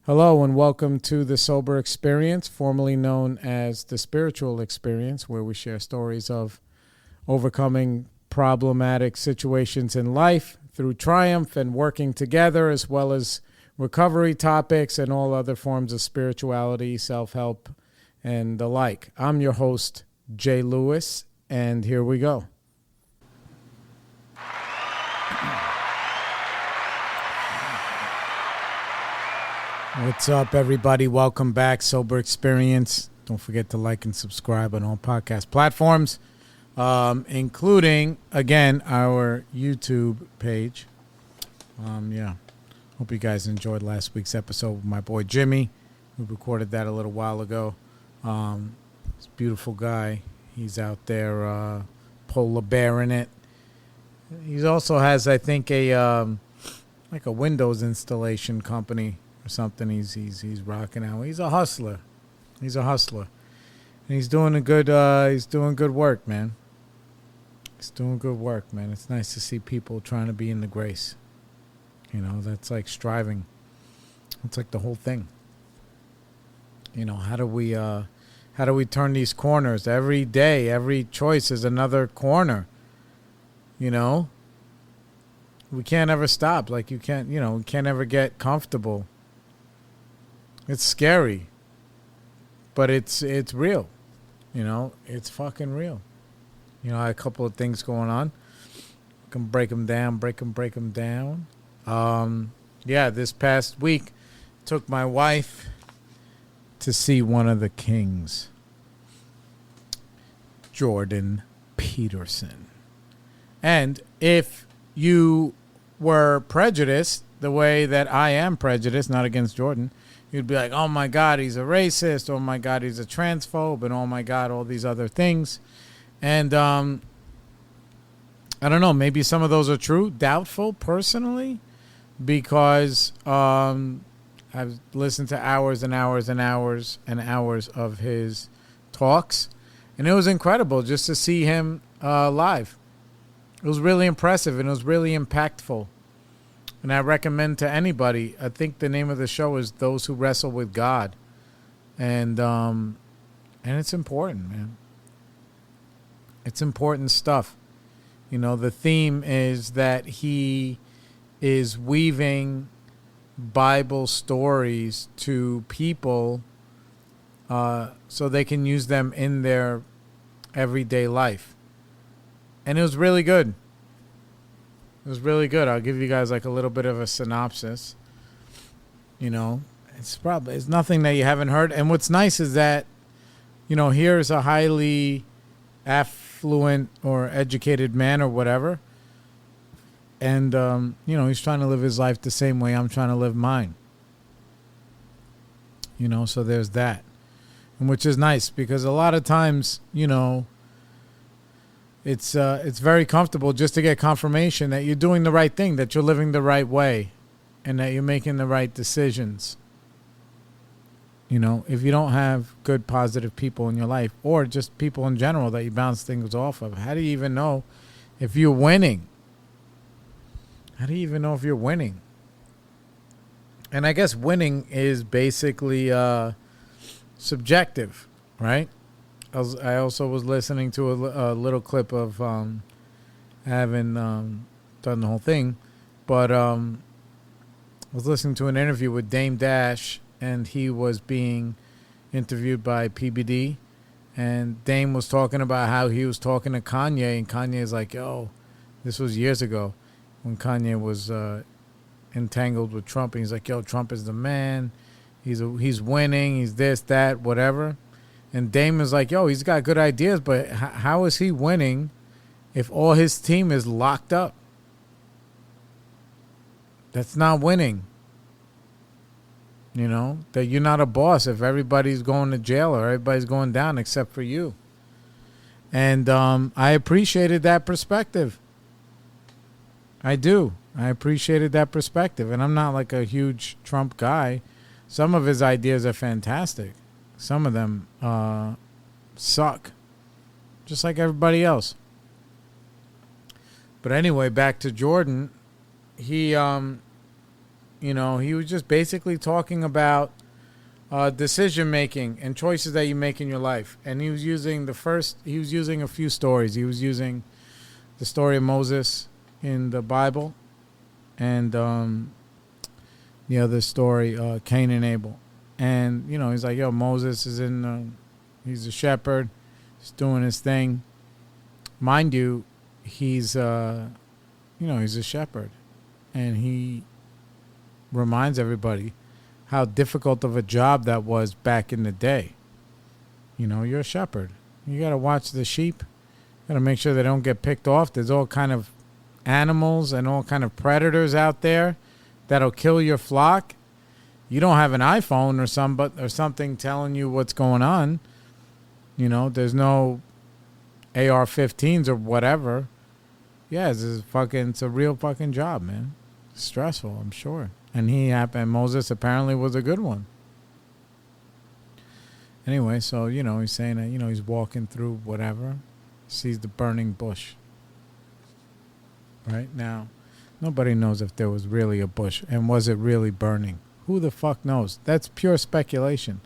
Hello and welcome to the Sober Experience, formerly known as the Spiritual Experience, where we share stories of overcoming problematic situations in life through triumph and working together, as well as recovery topics and all other forms of spirituality, self-help, and the like. I'm your host, Jay Lewis, and here we go. What's up, everybody? Welcome back, Sober Experience. Don't forget to like and subscribe on all podcast platforms, including, again, our YouTube page. Hope you guys enjoyed last week's episode with my boy Jimmy. We recorded that a little while ago. He's a beautiful guy. He's out there polar bearing it. He also has, I think, a Windows installation company or something. He's rocking out. He's a hustler. And he's doing good work, man. He's doing good work, man. It's nice to see people trying to be in the grace. You know, that's like striving. It's like the whole thing. You know, how do we turn these corners? Every day, every choice is another corner. You know? We can't ever stop. Like we can't ever get comfortable. It's scary, but it's real. You know, it's fucking real. You know, I had a couple of things going on. I can break them down. This past week, took my wife to see one of the kings, Jordan Peterson. And if you were prejudiced the way that I am prejudiced, not against Jordan, you'd be like, oh my God, he's a racist. Oh my God, he's a transphobe. And oh my God, all these other things. And I don't know, maybe some of those are true. Doubtful, personally, because I've listened to hours and hours and hours and hours of his talks. And it was incredible just to see him live. It was really impressive and it was really impactful. And I recommend to anybody, I think the name of the show is Those Who Wrestle with God. And it's important, man. It's important stuff. You know, the theme is that he is weaving Bible stories to people so they can use them in their everyday life. And it was really good. It was really good. I'll give you guys like a little bit of a synopsis. You know, it's nothing that you haven't heard. And what's nice is that, you know, here's a highly affluent or educated man or whatever. And, you know, he's trying to live his life the same way I'm trying to live mine. You know, so there's that. And which is nice because a lot of times, you know, it's very comfortable just to get confirmation that you're doing the right thing, that you're living the right way, and that you're making the right decisions. You know, if you don't have good, positive people in your life, or just people in general that you bounce things off of, how do you even know if you're winning? How do you even know if you're winning? And I guess winning is basically subjective, right? I also was listening to a little clip of, haven't done the whole thing, but I was listening to an interview with Dame Dash, and he was being interviewed by PBD, and Dame was talking about how he was talking to Kanye, and Kanye is like, yo, this was years ago when Kanye was entangled with Trump, and he's like, yo, Trump is the man, he's winning, he's this, that, whatever. And Dame is like, yo, he's got good ideas, but how is he winning if all his team is locked up? That's not winning. You know, that you're not a boss if everybody's going to jail or everybody's going down except for you. And I appreciated that perspective. I do. I appreciated that perspective. And I'm not like a huge Trump guy. Some of his ideas are fantastic. Some of them suck, just like everybody else. But anyway, back to Jordan. He He was just basically talking about decision making and choices that you make in your life. And he was using a few stories. He was using the story of Moses in the Bible, and the other story, Cain and Abel. And, he's like, yo, Moses is he's a shepherd. He's doing his thing. Mind you, he's he's a shepherd. And he reminds everybody how difficult of a job that was back in the day. You're a shepherd. You got to watch the sheep. You got to make sure they don't get picked off. There's all kind of animals and all kind of predators out there that'll kill your flock. You don't have an iPhone or something telling you what's going on. There's no AR-15s or whatever. Yeah, it's a real fucking job, man. It's stressful, I'm sure. And Moses apparently was a good one. Anyway, so, he's saying that, he's walking through whatever, sees the burning bush. Right now, nobody knows if there was really a bush and was it really burning. Who the fuck knows? That's pure speculation.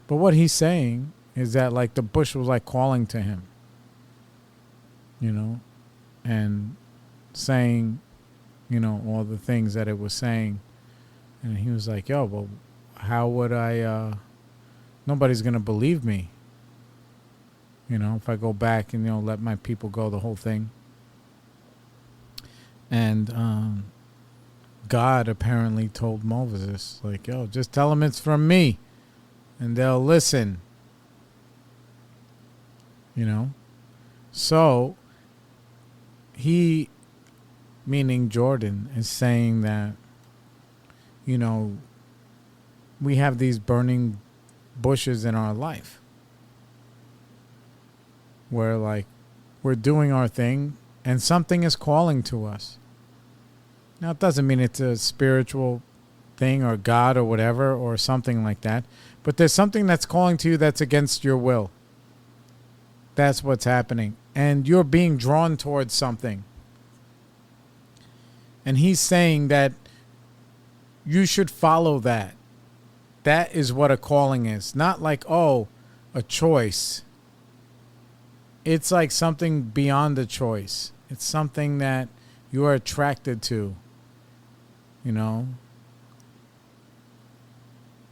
But what he's saying is that, like, the bush was, like, calling to him. And saying, all the things that it was saying. And he was like, yo, well, how would nobody's going to believe me. If I go back and, let my people go, the whole thing. And God apparently told Moses, like, yo, just tell them it's from me and they'll listen. So he, meaning Jordan, is saying that, we have these burning bushes in our life where, like, we're doing our thing and something is calling to us. Now, it doesn't mean it's a spiritual thing or God or whatever or something like that, but there's something that's calling to you that's against your will. That's what's happening. And you're being drawn towards something. And he's saying that you should follow that. That is what a calling is. Not like, a choice. It's like something beyond a choice. It's something that you are attracted to.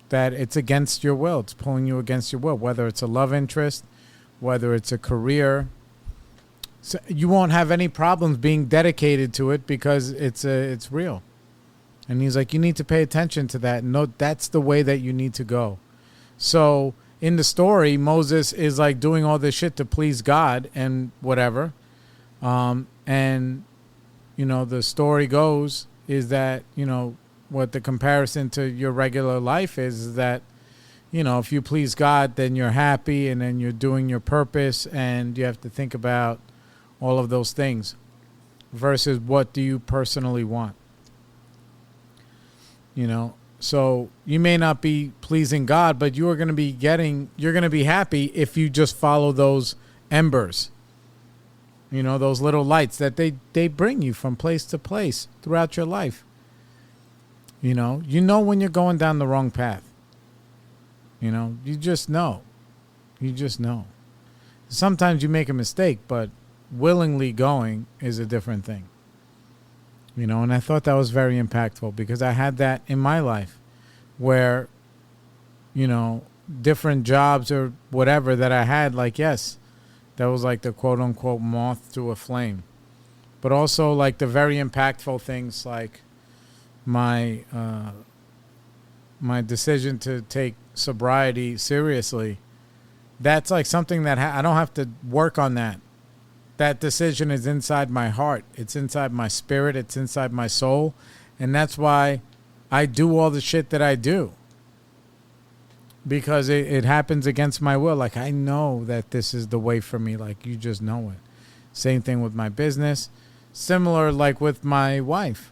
That it's against your will. It's pulling you against your will. Whether it's a love interest, whether it's a career. So you won't have any problems being dedicated to it because it's real. And he's like, you need to pay attention to that. No, that's the way that you need to go. So in the story, Moses is like doing all this shit to please God and whatever. And, the story goes is that, what the comparison to your regular life is that, if you please God, then you're happy and then you're doing your purpose and you have to think about all of those things versus what do you personally want. So you may not be pleasing God, but you're going to be happy if you just follow those embers, those little lights that they bring you from place to place throughout your life. When you're going down the wrong path, you just know. Sometimes you make a mistake, but willingly going is a different thing. And I thought that was very impactful because I had that in my life where, different jobs or whatever that I had, like, yes, that was like the quote unquote moth to a flame. But also like the very impactful things like my decision to take sobriety seriously. That's like something that I don't have to work on that. That decision is inside my heart. It's inside my spirit. It's inside my soul. And that's why I do all the shit that I do. Because it happens against my will. Like, I know that this is the way for me. Like, you just know it. Same thing with my business. Similar, like, with my wife.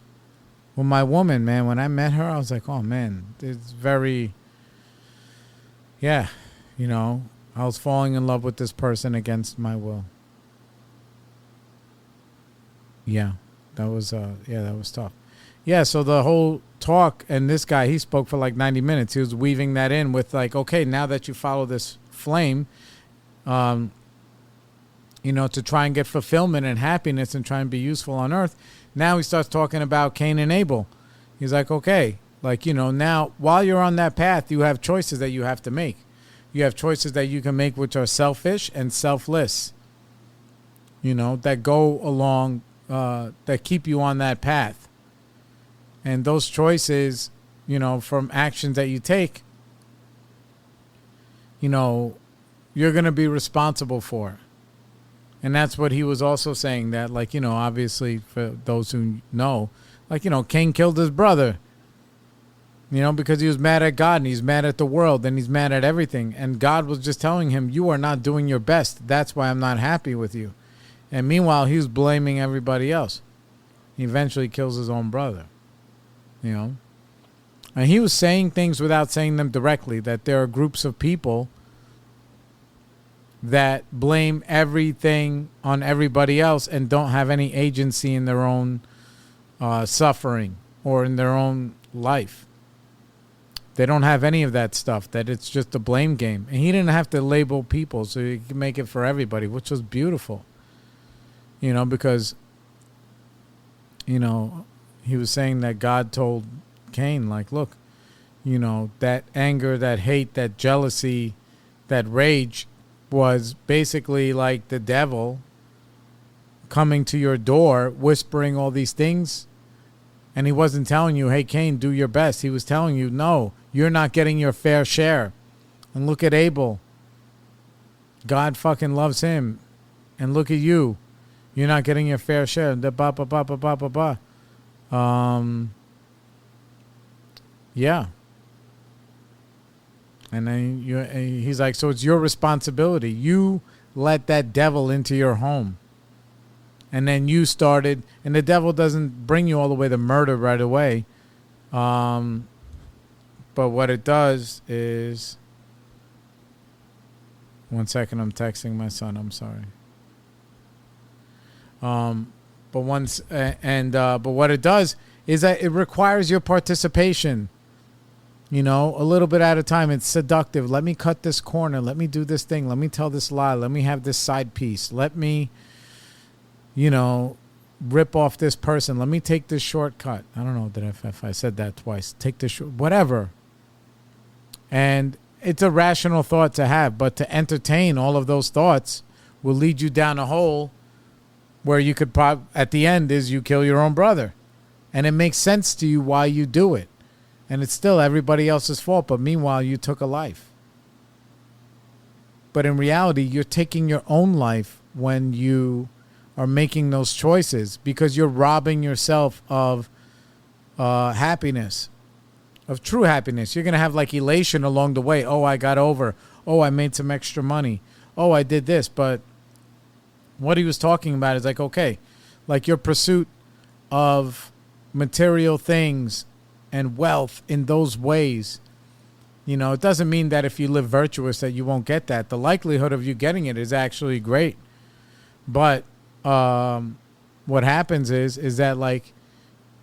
With my woman, man. When I met her, I was like, oh, man. It's very... Yeah. I was falling in love with this person against my will. Yeah, that was tough. Yeah, so the whole talk, and this guy, he spoke for like 90 minutes. He was weaving that in with like, okay, now that you follow this flame, to try and get fulfillment and happiness and try and be useful on earth. Now he starts talking about Cain and Abel. He's like, okay, like, now while you're on that path, you have choices that you have to make. You have choices that you can make which are selfish and selfless, that go along, that keep you on that path. And those choices, from actions that you take, you're going to be responsible for. And that's what he was also saying, that, like, obviously for those who know, like, Cain killed his brother, because he was mad at God and he's mad at the world and he's mad at everything. And God was just telling him, you are not doing your best. That's why I'm not happy with you. And meanwhile, he was blaming everybody else. He eventually kills his own brother, And he was saying things without saying them directly, that there are groups of people that blame everything on everybody else and don't have any agency in their own suffering or in their own life. They don't have any of that stuff, that it's just a blame game. And he didn't have to label people, so he could make it for everybody, which was beautiful. Because, he was saying that God told Cain, like, look, that anger, that hate, that jealousy, that rage was basically like the devil coming to your door, whispering all these things. And he wasn't telling you, hey, Cain, do your best. He was telling you, no, you're not getting your fair share. And look at Abel. God fucking loves him. And look at you. You're not getting your fair share. Yeah. And then he's like, so it's your responsibility. You let that devil into your home. And then you started, and the devil doesn't bring you all the way to murder right away. But what it does is, one second, I'm texting my son, I'm sorry. But what it does is that it requires your participation. A little bit at a time. It's seductive. Let me cut this corner. Let me do this thing. Let me tell this lie. Let me have this side piece. Let me, rip off this person. Let me take this shortcut. I don't know that if I said that twice. Take this whatever. And it's a rational thought to have, but to entertain all of those thoughts will lead you down a hole where you could at the end is you kill your own brother. And it makes sense to you why you do it. And it's still everybody else's fault, but meanwhile, you took a life. But in reality, you're taking your own life when you are making those choices, because you're robbing yourself of happiness, of true happiness. You're going to have like elation along the way. Oh, I got over. Oh, I made some extra money. Oh, I did this. But what he was talking about is like, okay, like your pursuit of material things and wealth in those ways, it doesn't mean that if you live virtuous that you won't get that. The likelihood of you getting it is actually great. But what happens is that like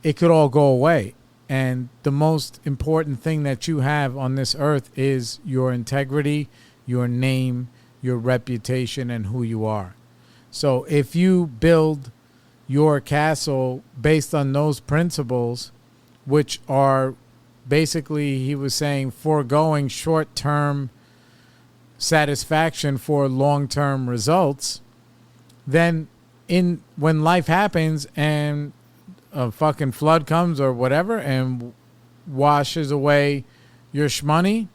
it could all go away. And the most important thing that you have on this earth is your integrity, your name, your reputation, and who you are. So if you build your castle based on those principles, which are basically, he was saying, foregoing short-term satisfaction for long-term results, then when life happens and a fucking flood comes or whatever and washes away your shmoney,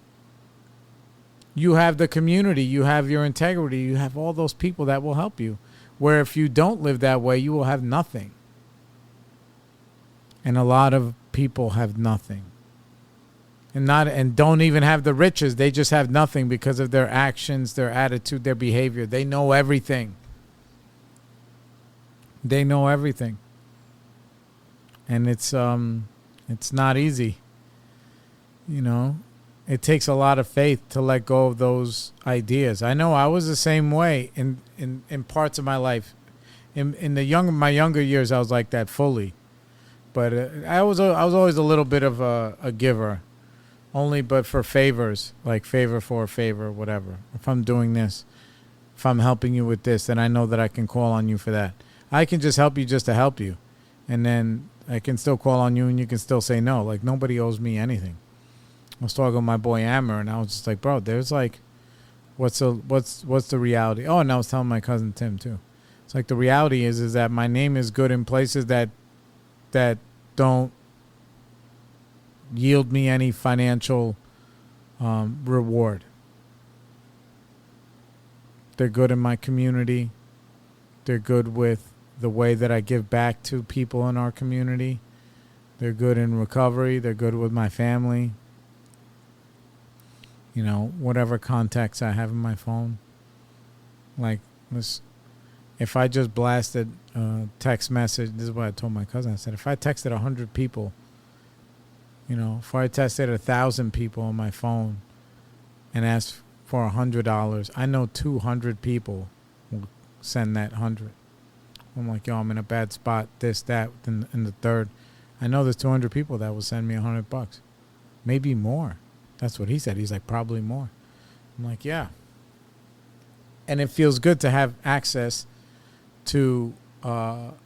you have the community, you have your integrity, you have all those people that will help you. Where if you don't live that way, you will have nothing. And a lot of people have nothing. And don't even have the riches. They just have nothing because of their actions, their attitude, their behavior. They know everything. They know everything. And it's not easy. It takes a lot of faith to let go of those ideas. I know I was the same way in parts of my life. In my younger years, I was like that fully. but I was always a little bit of a giver, only but for favors, like favor for a favor, whatever. If I'm doing this, if I'm helping you with this, then I know that I can call on you for that. I can just help you just to help you, and then I can still call on you, and you can still say no. Like, nobody owes me anything. I was talking with my boy Amber, and I was just like, bro, there's like, what's the reality? Oh, and I was telling my cousin Tim too. It's like the reality is that my name is good in places that don't yield me any financial reward. They're good in my community. They're good with the way that I give back to people in our community. They're good in recovery. They're good with my family. You know, whatever contacts I have in my phone. Like, if I just blasted a text message, this is what I told my cousin. I said, if I texted 100 people, you know, if I texted 1,000 people on my phone and asked for $100, I know 200 people will send that 100. I'm like, yo, I'm in a bad spot, this, that, and the third. I know there's 200 people that will send me $100. Maybe more. That's what he said. He's like, probably more. I'm like, yeah. And it feels good to have access to that,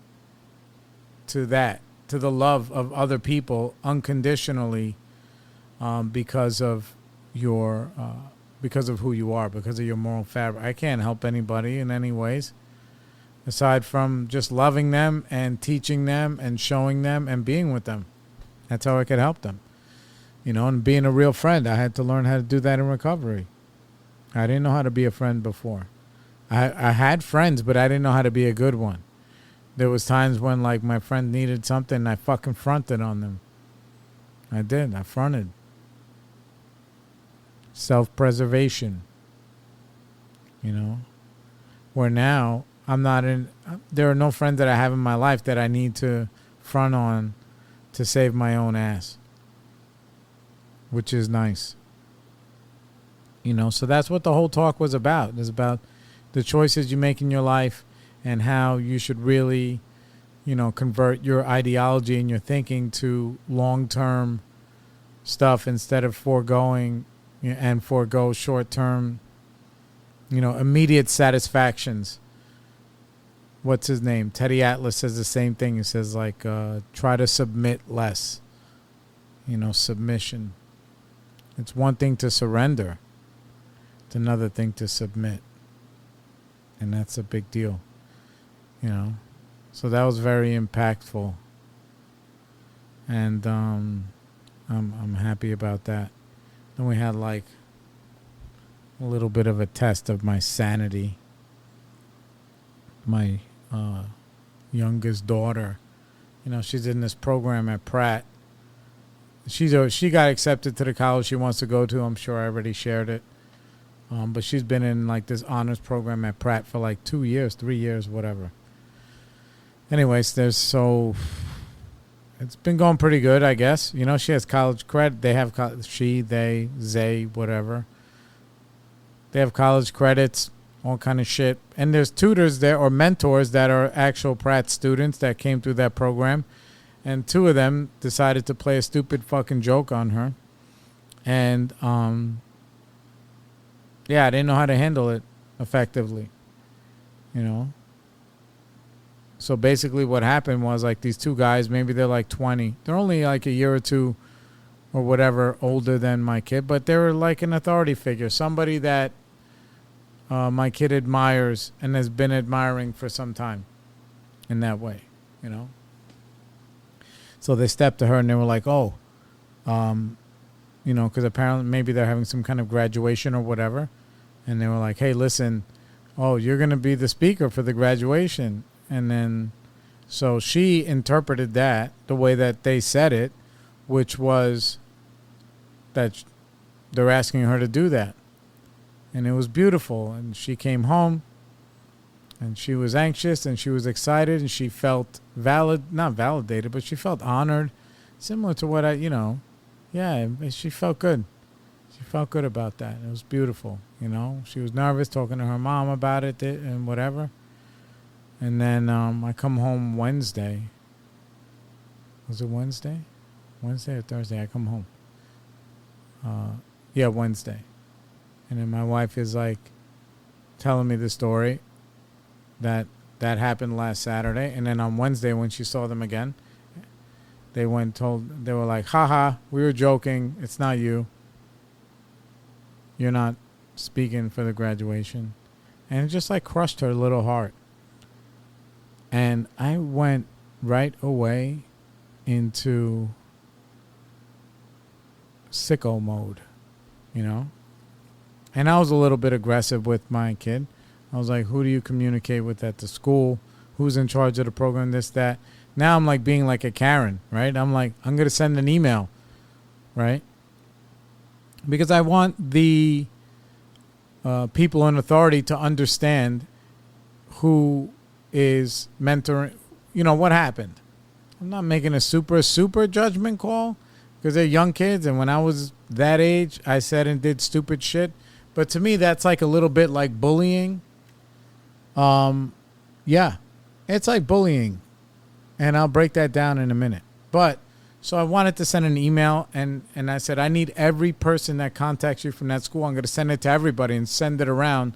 to the love of other people unconditionally, because of your because of who you are, because of your moral fabric. I can't help anybody in any ways aside from just loving them and teaching them and showing them and being with them. That's how I could help them. You know, and being a real friend, I had to learn how to do that in recovery. I didn't know how to be a friend before. I had friends, but I didn't know how to be a good one. There was times when, like, my friend needed something, and I fucking fronted on them. I did. I fronted. Self-preservation. You know? Where now, there are no friends that I have in my life that I need to front on to save my own ass. Which is nice. You know, so that's what the whole talk was about. It's about the choices you make in your life and how you should really, you know, convert your ideology and your thinking to long-term stuff instead of forego short-term, you know, immediate satisfactions. What's his name? Teddy Atlas says the same thing. He says, like, try to submit less. You know, submission. It's one thing to surrender. It's another thing to submit. And that's a big deal. You know. So that was very impactful. And I'm happy about that. Then we had like a little bit of a test of my sanity. My youngest daughter, you know, she's in this program at Pratt. She got accepted to the college she wants to go to. I'm sure I already shared it. But she's been in like this honors program at Pratt for like 2 years, 3 years, whatever. Anyways, it's been going pretty good, I guess. You know, she has college credit. They have they, whatever. They have college credits, all kind of shit. And there's tutors there or mentors that are actual Pratt students that came through that program. And 2 of them decided to play a stupid fucking joke on her. And, yeah, I didn't know how to handle it effectively. You know? So basically what happened was, like, these 2 guys, maybe they're like 20. They're only like a year or 2 or whatever older than my kid. But they were like an authority figure. Somebody that my kid admires and has been admiring for some time in that way, you know? So they stepped to her and they were like, oh, you know, because apparently maybe they're having some kind of graduation or whatever. And they were like, hey, listen, oh, you're going to be the speaker for the graduation. And then so she interpreted that the way that they said it, which was that they're asking her to do that. And it was beautiful. And she came home. And she was anxious and she was excited and she felt not validated, but she felt honored. Similar to what she felt good. She felt good about that. It was beautiful, you know. She was nervous talking to her mom about it and whatever. And then I come home Wednesday Was it Wednesday? Wednesday or Thursday? I come home. Yeah, Wednesday. And then my wife is like telling me the story that happened last Saturday. And then on Wednesday when she saw them again, they were like, haha, we were joking. It's not you. You're not speaking for the graduation. And it just like crushed her little heart. And I went right away into sicko mode, you know? And I was a little bit aggressive with my kid. I was like, who do you communicate with at the school? Who's in charge of the program, this, that? Now I'm like being like a Karen, right? I'm like, I'm going to send an email, right? Because I want the people in authority to understand who is mentoring, you know, what happened. I'm not making a super judgment call because they're young kids. And when I was that age, I said and did stupid shit. But to me, that's like a little bit like bullying. Yeah, it's like bullying. And I'll break that down in a minute. But so I wanted to send an email and I said, I need every person that contacts you from that school. I'm going to send it to everybody and send it around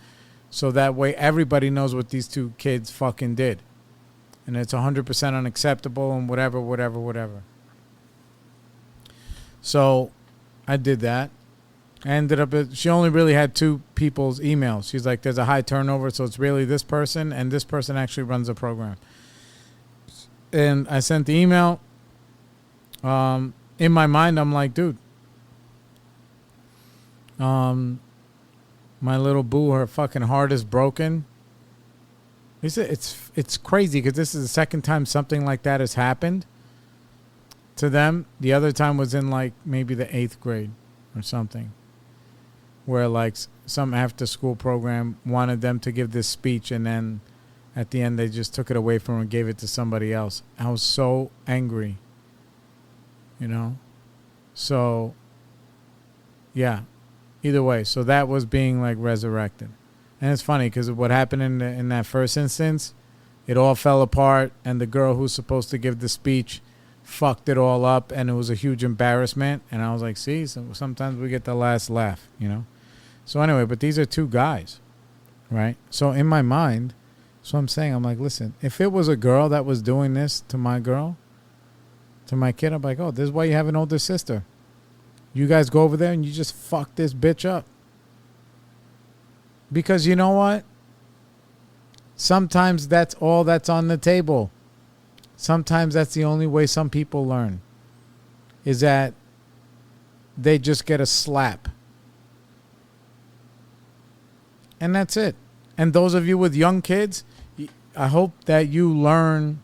so that way everybody knows what these two kids fucking did. And it's 100% unacceptable and whatever. So I did that. I ended up, she only really had two people's emails. She's like, there's a high turnover, so it's really this person, and this person actually runs the program. And I sent the email. In my mind, I'm like, dude, my little boo, her fucking heart is broken. It's crazy because this is the second time something like that has happened to them. The other time was in like maybe the 8th grade or something, where like some after school program wanted them to give this speech and then at the end they just took it away from them and gave it to somebody else. I was so angry, you know? So, yeah, either way. So that was being like resurrected. And it's funny because what happened in that first instance, it all fell apart and the girl who's supposed to give the speech fucked it all up and it was a huge embarrassment. And I was like, see, so sometimes we get the last laugh, you know? So anyway, but these are two guys, right? So in my mind, so I'm saying, I'm like, listen, if it was a girl that was doing this to my girl, to my kid, I'm like, oh, this is why you have an older sister. You guys go over there and you just fuck this bitch up. Because you know what? Sometimes that's all that's on the table. Sometimes that's the only way some people learn. Is that they just get a slap. And that's it. And those of you with young kids, I hope that you learn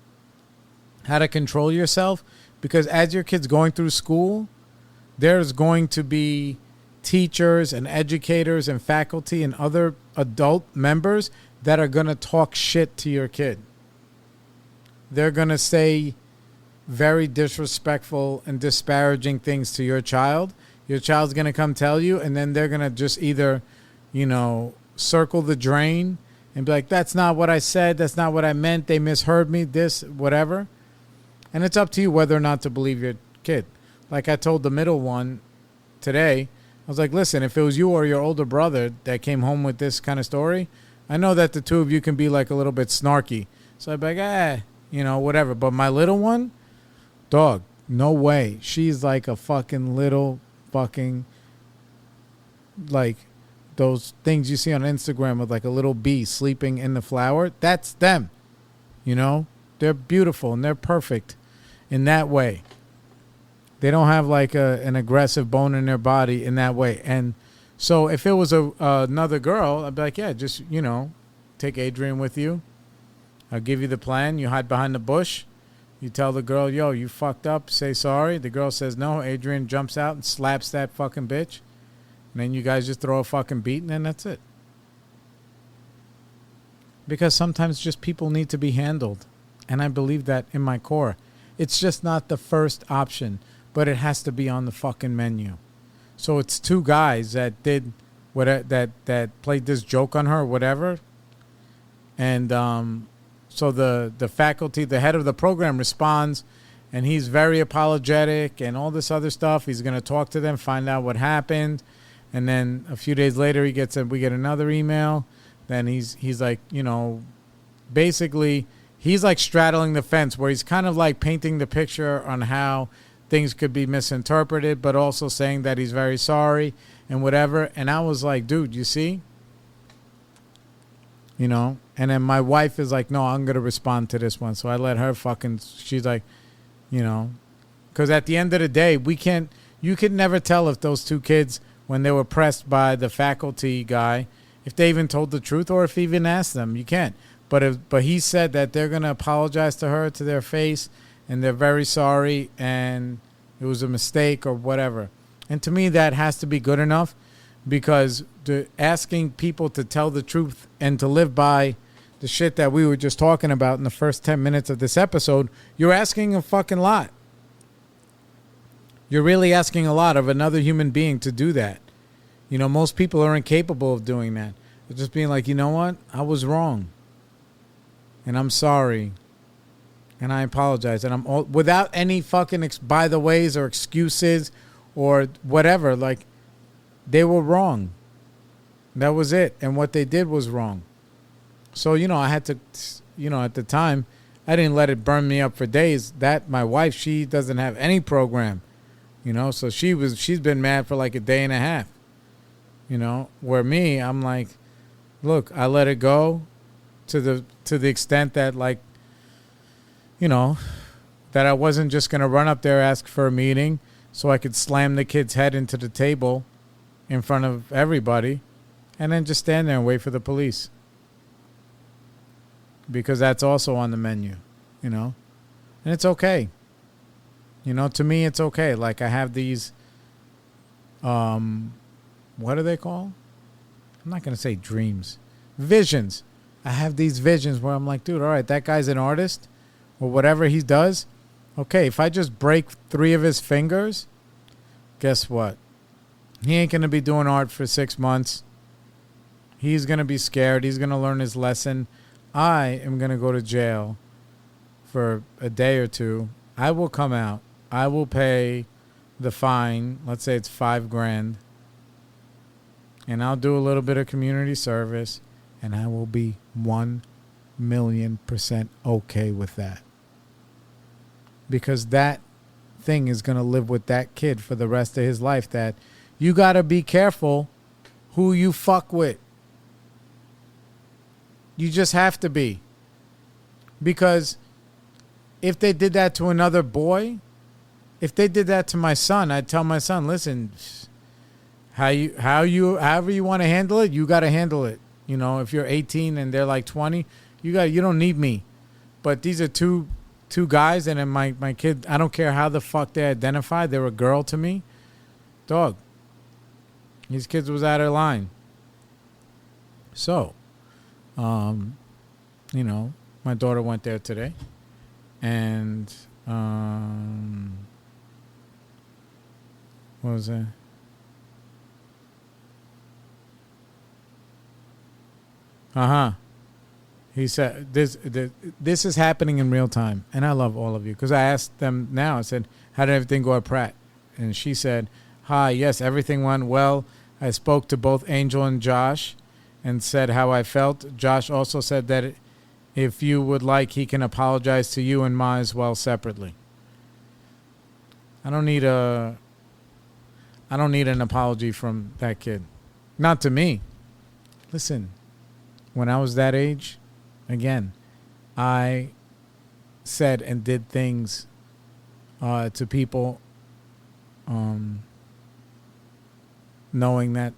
how to control yourself. Because as your kid's going through school, there's going to be teachers and educators and faculty and other adult members that are going to talk shit to your kid. They're going to say very disrespectful and disparaging things to your child. Your child's going to come tell you, and then they're going to just either, you know, circle the drain and be like, that's not what I said. That's not what I meant. They misheard me, this, whatever. And it's up to you whether or not to believe your kid. Like I told the middle one today, I was like, listen, if it was you or your older brother that came home with this kind of story, I know that the two of you can be like a little bit snarky. So I'd be like, you know, whatever. But my little one, dog, no way. She's like a fucking little fucking, like those things you see on Instagram with like a little bee sleeping in the flower. That's them. You know, they're beautiful and they're perfect in that way. They don't have like an aggressive bone in their body in that way. And so if it was another girl, I'd be like, yeah, just, you know, take Adrian with you. I'll give you the plan. You hide behind the bush. You tell the girl, yo, you fucked up. Say sorry. The girl says no. Adrian jumps out and slaps that fucking bitch. And then you guys just throw a fucking beat and then that's it. Because sometimes just people need to be handled. And I believe that in my core. It's just not the first option. But it has to be on the fucking menu. So it's two guys that did what that played this joke on her or whatever. And so the faculty, the head of the program responds and he's very apologetic and all this other stuff. He's going to talk to them, find out what happened. And then a few days later, we get another email. Then he's like, basically, he's like straddling the fence where he's kind of like painting the picture on how things could be misinterpreted, but also saying that he's very sorry and whatever. And I was like, dude, you see? And then my wife is like, no, I'm going to respond to this one. So I let her she's like, because at the end of the day, you could never tell if those two kids, when they were pressed by the faculty guy, if they even told the truth or if he even asked them. You can't. But he said that they're going to apologize to her to their face and they're very sorry and it was a mistake or whatever. And to me, that has to be good enough, because asking people to tell the truth and to live by the shit that we were just talking about in the first 10 minutes of this episode, you're asking a fucking lot. You're really asking a lot of another human being to do that. Most people are incapable of doing that. They're just being like, you know what? I was wrong. And I'm sorry. And I apologize. And without any fucking by the ways or excuses or whatever. Like, they were wrong. That was it. And what they did was wrong. So, I had to, at the time, I didn't let it burn me up for days. That my wife, she doesn't have any program, so she's been mad for like a day and a half, where me, I'm like, look, I let it go to the extent that like, that I wasn't just going to run up there, ask for a meeting so I could slam the kid's head into the table in front of everybody and then just stand there and wait for the police. Because that's also on the menu, and it's okay. To me, it's okay. Like, I have these, what are they called? I'm not going to say dreams. Visions. I have these visions where I'm like, dude, all right, that guy's an artist or whatever he does. Okay, if I just break 3 of his fingers, guess what? He ain't going to be doing art for 6 months. He's going to be scared. He's going to learn his lesson. I am going to go to jail for a day or two. I will come out. I will pay the fine. Let's say it's $5,000. And I'll do a little bit of community service. And I will be 1,000,000% okay with that. Because that thing is going to live with that kid for the rest of his life. That you got to be careful who you fuck with. You just have to be. Because if they did that to another boy, if they did that to my son, I'd tell my son, listen, however you want to handle it, you got to handle it. If you're 18 and they're like 20, you don't need me. But these are two guys, and then my kid, I don't care how the fuck they identify, they're a girl to me. Dog. These kids was out of line. So, my daughter went there today, and what was that? He said this is happening in real time, and I love all of you, because I asked them now. I said, how did everything go at Pratt? And she said, hi, yes, everything went well. I spoke to both Angel and Josh and said how I felt. Josh also said that if you would like, he can apologize to you and Ma as well separately. I don't need an apology from that kid. Not to me. Listen, when I was that age, again, I said and did things to people knowing that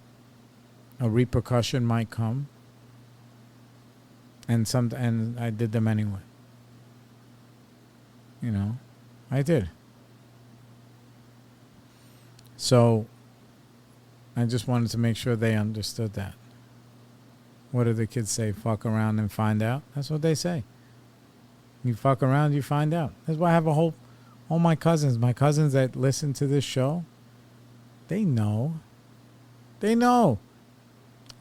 a repercussion might come, and I did them anyway. I did. So I just wanted to make sure they understood that. What do the kids say? Fuck around and find out? That's what they say. You fuck around, you find out. That's why I have all my cousins that listen to this show, they know. They know.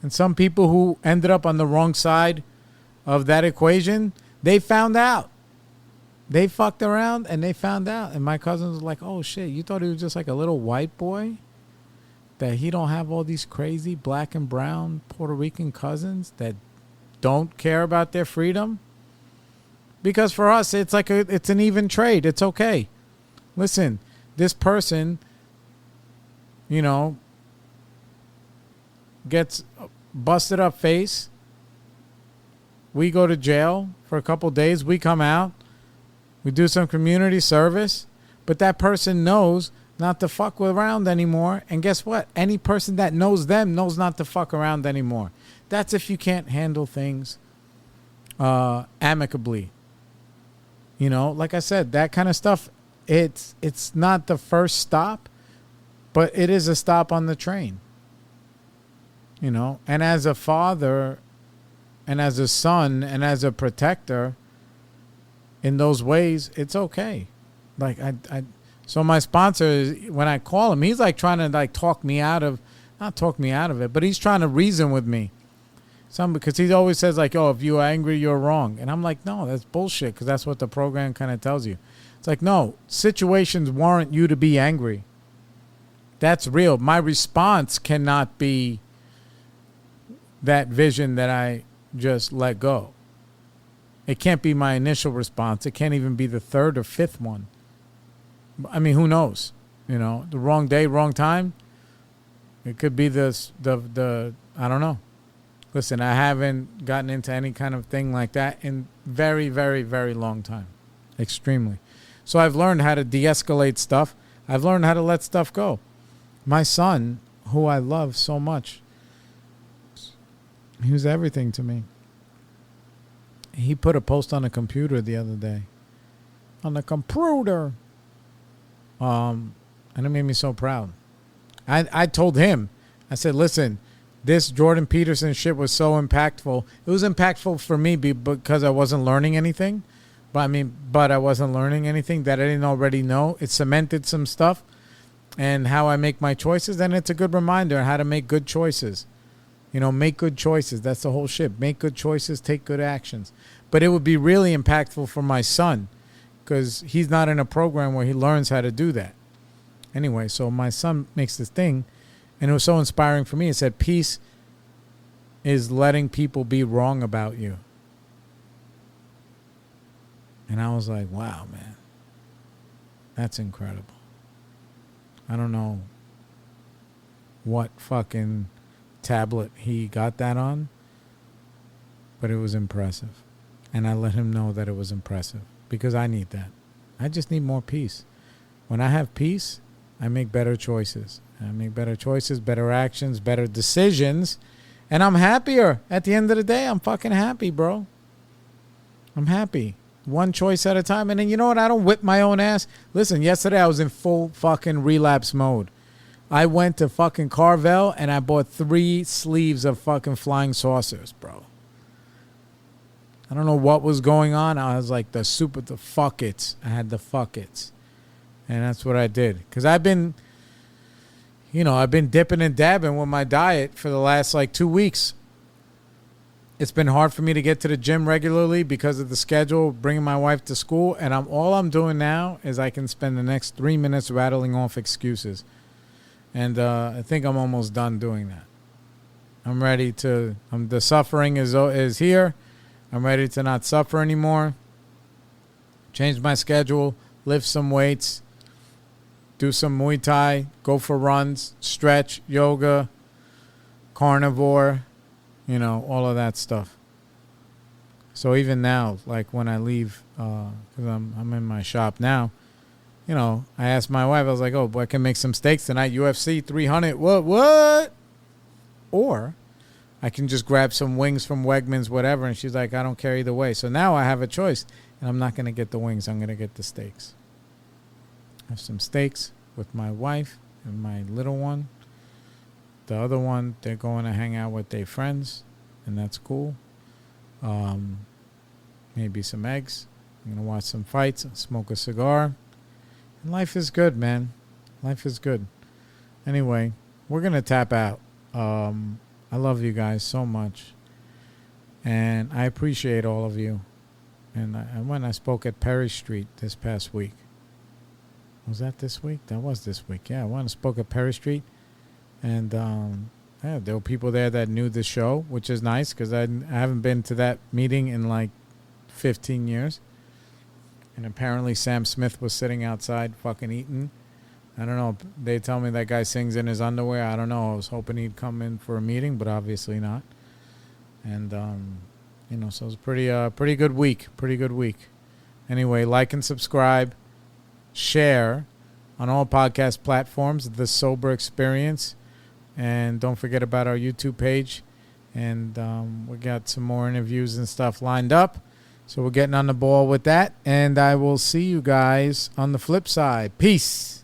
And some people who ended up on the wrong side of that equation, they found out. They fucked around and they found out. And my cousin was like, oh, shit, you thought he was just like a little white boy? That he don't have all these crazy black and brown Puerto Rican cousins that don't care about their freedom? Because for us, it's like it's an even trade. It's okay. Listen, this person, you know, gets busted up face. We go to jail for a couple days. We come out. We do some community service. But that person knows not to fuck around anymore. And guess what? Any person that knows them knows not to fuck around anymore. That's if you can't handle things amicably. You know, like I said, that kind of stuff, it's not the first stop, but it is a stop on the train. You know, and as a father and as a son and as a protector in those ways, it's okay. Like so my sponsor is, when I call him, he's like trying to like not talk me out of it, but he's trying to reason with me. Because he always says like, oh, if you're angry, you're wrong. And I'm like, no, that's bullshit, because that's what the program kind of tells you. It's like, no, situations warrant you to be angry. That's real. My response cannot be that vision that I just let go. It can't be my initial response. It can't even be the third or fifth one. I mean, who knows? You know, the wrong day, wrong time. It could be the I don't know. Listen, I haven't gotten into any kind of thing like that in very, very, very long time. Extremely. So I've learned how to de-escalate stuff. I've learned how to let stuff go. My son, who I love so much, he was everything to me. He put a post on the computer the other day. On the computer. And it made me so proud. I told him, I said, listen, this Jordan Peterson shit was so impactful. It was impactful for me because I wasn't learning anything. But I wasn't learning anything that I didn't already know. It cemented some stuff and how I make my choices. And it's a good reminder on how to make good choices. You know, make good choices. That's the whole shit. Make good choices, take good actions. But it would be really impactful for my son because he's not in a program where he learns how to do that. Anyway, so my son makes this thing, and it was so inspiring for me. It said, peace is letting people be wrong about you. And I was like, wow, man. That's incredible. I don't know what fucking tablet he got that on, but it was impressive. And I let him know that it was impressive because I need that. I just need more peace. When I have peace, I make better choices. I make better choices, better actions, better decisions, and I'm happier. At the end of the day, I'm fucking happy, bro. I'm happy. One choice at a time. And then you know what? I don't whip my own ass. Listen, yesterday I was in full fucking relapse mode. I went to fucking Carvel and I bought 3 sleeves of fucking flying saucers, bro. I don't know what was going on. I was like the fuck it's. I had the fuck it's. And that's what I did. Because I've been dipping and dabbing with my diet for the last like 2 weeks. It's been hard for me to get to the gym regularly because of the schedule, bringing my wife to school. And all I'm doing now is I can spend the next 3 minutes rattling off excuses. And I think I'm almost done doing that. I'm ready to, the suffering is here. I'm ready to not suffer anymore. Change my schedule, lift some weights, do some Muay Thai, go for runs, stretch, yoga, carnivore, all of that stuff. So even now, like when I leave, because I'm in my shop now, I asked my wife, I was like, oh, boy, I can make some steaks tonight, UFC 300, what? Or I can just grab some wings from Wegmans, whatever. And she's like, I don't care either way. So now I have a choice. And I'm not going to get the wings. I'm going to get the steaks. I have some steaks with my wife and my little one. The other one, they're going to hang out with their friends. And that's cool. Maybe some eggs. I'm going to watch some fights, smoke a cigar. And life is good, man. Life is good. Anyway, we're going to tap out. I love you guys so much. And I appreciate all of you. And I spoke at Perry Street this past week. Was that this week? That was this week. Yeah, I went and spoke at Perry Street. And there were people there that knew the show, which is nice because I haven't been to that meeting in like 15 years. And apparently Sam Smith was sitting outside fucking eating. I don't know. They tell me that guy sings in his underwear. I don't know. I was hoping he'd come in for a meeting, but obviously not. And, so it was a pretty good week. Pretty good week. Anyway, like and subscribe. Share on all podcast platforms, The Sober Experience. And don't forget about our YouTube page. And we got some more interviews and stuff lined up. So we're getting on the ball with that. And I will see you guys on the flip side. Peace.